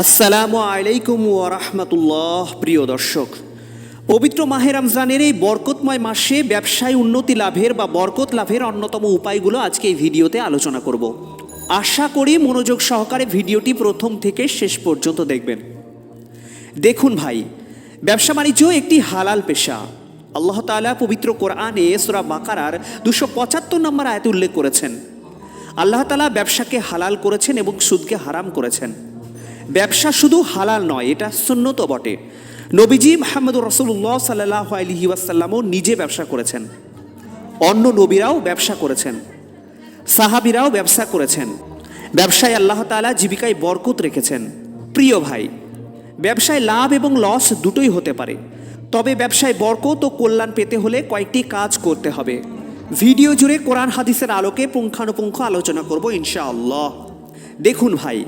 আসসালামু আলাইকুম ওয়া রাহমাতুল্লাহ। প্রিয় দর্শক, পবিত্র মাহে রমজানের এই বরকতময় মাসে ব্যবসায় উন্নতি লাভের বা বরকত লাভের অন্যতম উপায়গুলো আজকে এই ভিডিওতে আলোচনা করব। আশা করি মনোযোগ সহকারে ভিডিওটি প্রথম থেকে শেষ পর্যন্ত দেখবেন। দেখুন ভাই, ব্যবসা বাণিজ্য একটি হালাল পেশা। আল্লাহ তাআলা পবিত্র কোরআনে সূরা বাকারার 275 নম্বর আয়াতে উল্লেখ করেছেন, আল্লাহ তাআলা ব্যবসাকে হালাল করেছেন এবং সুদকে হারাম করেছেন। ব্যবসা শুধু হালাল নয়, এটা সুন্নতও বটে। নবীজি মুহাম্মদুর রাসূলুল্লাহ সাল্লাল্লাহু আলাইহি ওয়াসাল্লামও নিজে ব্যবসা করেছেন, অন্য নবীরাও ব্যবসা করেছেন, সাহাবীরাও ব্যবসা করেছেন। ব্যবসায় আল্লাহ তাআলা জীবিকায় বরকত রেখেছেন। প্রিয় ভাই, ব্যবসায় লাভ এবং লস দুটোই হতে পারে, তবে ব্যবসায় বরকত ও কল্যাণ পেতে হলে কয়েকটি কাজ করতে হবে। ভিডিও জুড়ে কোরআন হাদিসের আলোকে পুঙ্খানুপুঙ্খ আলোচনা করব ইনশাআল্লাহ। দেখুন ভাই,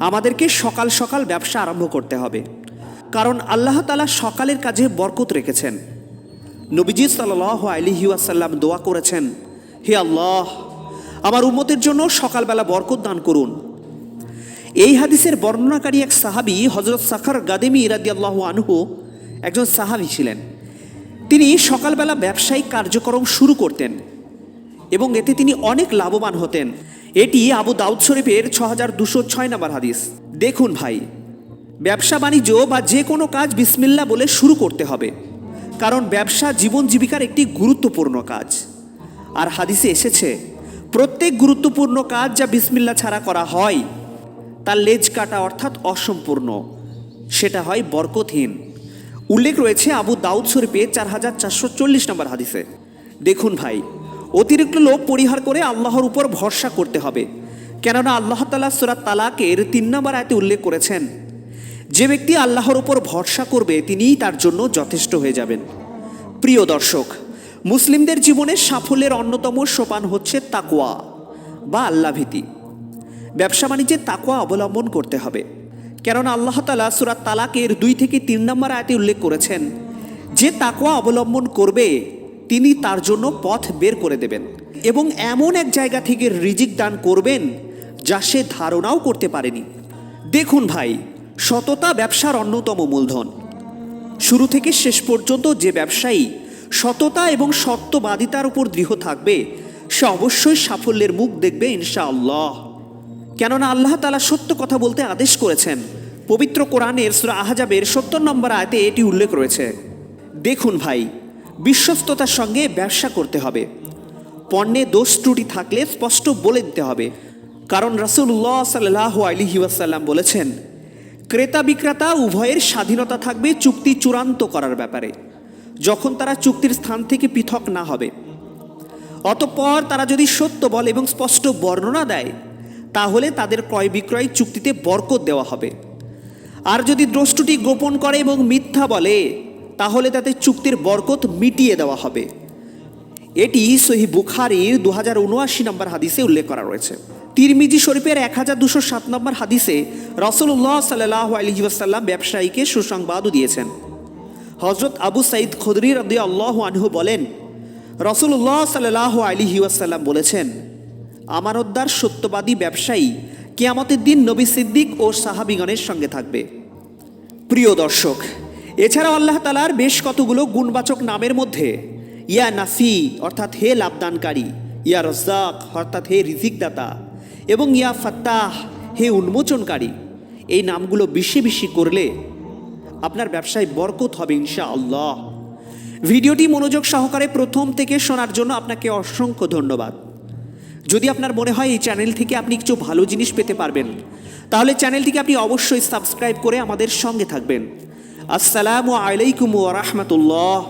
আমাদেরকে সকাল সকাল ব্যবসা আরম্ভ করতে হবে, কারণ আল্লাহ তাআলা সকালের কাজে বরকত রেখেছেন। নবীজি সাল্লাল্লাহু আলাইহি ওয়াসাল্লাম দোয়া করেছেন, হে আল্লাহ, আমার উম্মতের জন্য সকালবেলা বরকত দান করুন। এই হাদিসের বর্ণনাকারী এক সাহাবী হযরত সাখর গাদেমি রাদিয়াল্লাহু আনহু একজন সাহাবী ছিলেন। তিনি সকালবেলা ব্যবসায়িক কার্যক্রম শুরু করতেন এবং এতে তিনি অনেক লাভবান হতেন। এটি আবু দাউদ শরীফের 6206 নম্বর হাদিস। দেখুন ভাই, ব্যবসা বাণিজ্য বা যে কোনো কাজ বিসমিল্লাহ বলে শুরু করতে হবে, কারণ ব্যবসা জীবন জীবিকার একটি গুরুত্বপূর্ণ কাজ। আর হাদিসে এসেছে, প্রত্যেক গুরুত্বপূর্ণ কাজ যা বিসমিল্লাহ ছাড়া করা হয় তার লেজ কাটা অর্থাৎ অসম্পূর্ণ, সেটা হয় বরকতহীন। উল্লেখ রয়েছে আবু দাউদ শরীফে 4440 নম্বর হাদিসে। দেখুন ভাই, অতিরিক্ত লোভ পরিহার করে আল্লাহর উপর ভরসা করতে হবে, কেননা আল্লাহ তাআলা সূরা তালাকের 3 নম্বর আয়াতে উল্লেখ করেছেন, যে ব্যক্তি আল্লাহর উপর ভরসা করবে তিনিই তার জন্য যথেষ্ট হয়ে যাবেন। প্রিয় দর্শক, মুসলিমদের জীবনে সাফল্যের অন্যতম সোপান হচ্ছে তাকওয়া বা আল্লাহভীতি। ব্যবসা বাণিজ্যে তাকওয়া অবলম্বন করতে হবে, কেননা আল্লাহ তাআলা সূরা তালাকের 2 থেকে 3 নম্বর আয়াতে উল্লেখ করেছেন, যে তাকওয়া অবলম্বন করবে তিনি তার জন্য পথ বের করে দেবেন এবং এমন এক জায়গা থেকে রিজিক দান করবেন যা সে ধারণাও করতে পারেনি। দেখুন ভাই, সততা ব্যবসার অন্যতম মূলধন। শুরু থেকে শেষ পর্যন্ত যে ব্যবসায়ী সততা এবং সত্যবাদিতার উপর দৃঢ় থাকবে সে অবশ্যই সাফল্যের মুখ দেখবে ইনশাআল্লাহ। কেননা আল্লাহ তাআলা সত্য কথা বলতে আদেশ করেছেন। পবিত্র কোরআনের সূরা আহজাবের 70 নম্বর আয়াতে এটি উল্লেখ রয়েছে। দেখুন ভাই, বিশ্বস্ততার সঙ্গে ব্যবসা করতে হবে। পণ্যে দোষ ত্রুটি থাকলে স্পষ্ট বলে দিতে হবে, কারণ রাসূলুল্লাহ সাল্লাল্লাহু আলাইহি ওয়াসাল্লাম বলেছেন, ক্রেতা বিক্রেতা উভয়ের স্বাধীনতা থাকবে চুক্তি চূড়ান্ত করার ব্যাপারে, যখন তারা চুক্তির স্থান থেকে পৃথক না হবে। অতঃপর তারা যদি সত্য বলে এবং স্পষ্ট বর্ণনা দেয়, তাহলে তাদের ক্রয় বিক্রয় চুক্তিতে বরকত দেওয়া হবে। আর যদি দোষ ত্রুটি গোপন করে এবং মিথ্যা বলে, তাহলে তাতে চুক্তির বরকত মিটিয়ে দেওয়া হবে। এটি সহিহ বুখারীর 2079 নম্বর হাদিসে উল্লেখ করা রয়েছে। তিরমিজি শরীফের 1207 নম্বর হাদিসে রাসূলুল্লাহ সাল্লাল্লাহু আলাইহি ওয়াসাল্লাম ব্যবসায়ীকে সুসংবাদও দিয়েছেন। হযরত আবু সাঈদ খুদরি রাদিয়াল্লাহু আনহু বলেন, রাসূলুল্লাহ সাল্লাল্লাহু আলাইহি ওয়াসাল্লাম বলেছেন, আমানতদার সত্যবাদী ব্যবসায়ী কিয়ামতের দিন নবী সিদ্দিক ও সাহাবীগণের সঙ্গে থাকবে। প্রিয় দর্শক, এছাড়াও আল্লাহ তাআলার বেশ কতগুলো গুণবাচক নামের মধ্যে ইয়া নাফি অর্থাৎ হে লাভদানকারী, ইয়া রাজ্জাক অর্থাৎ হে রিজিকদাতা এবং ইয়া ফাত্তাহ হে উন্মোচনকারী, এই নামগুলো বেশি বেশি করলে আপনার ব্যবসায় বরকত হবে ইনশাআল্লাহ। ভিডিওটি মনোযোগ সহকারে প্রথম থেকে শোনার জন্য আপনাকে অসংখ্য ধন্যবাদ। যদি আপনার মনে হয় এই চ্যানেল থেকে আপনি কিছু ভালো জিনিস পেতে পারবেন, তাহলে চ্যানেলটিকে আপনি অবশ্যই সাবস্ক্রাইব করে আমাদের সঙ্গে থাকবেন। আসসালামু আলাইকুম ওয়া রাহমাতুল্লাহ।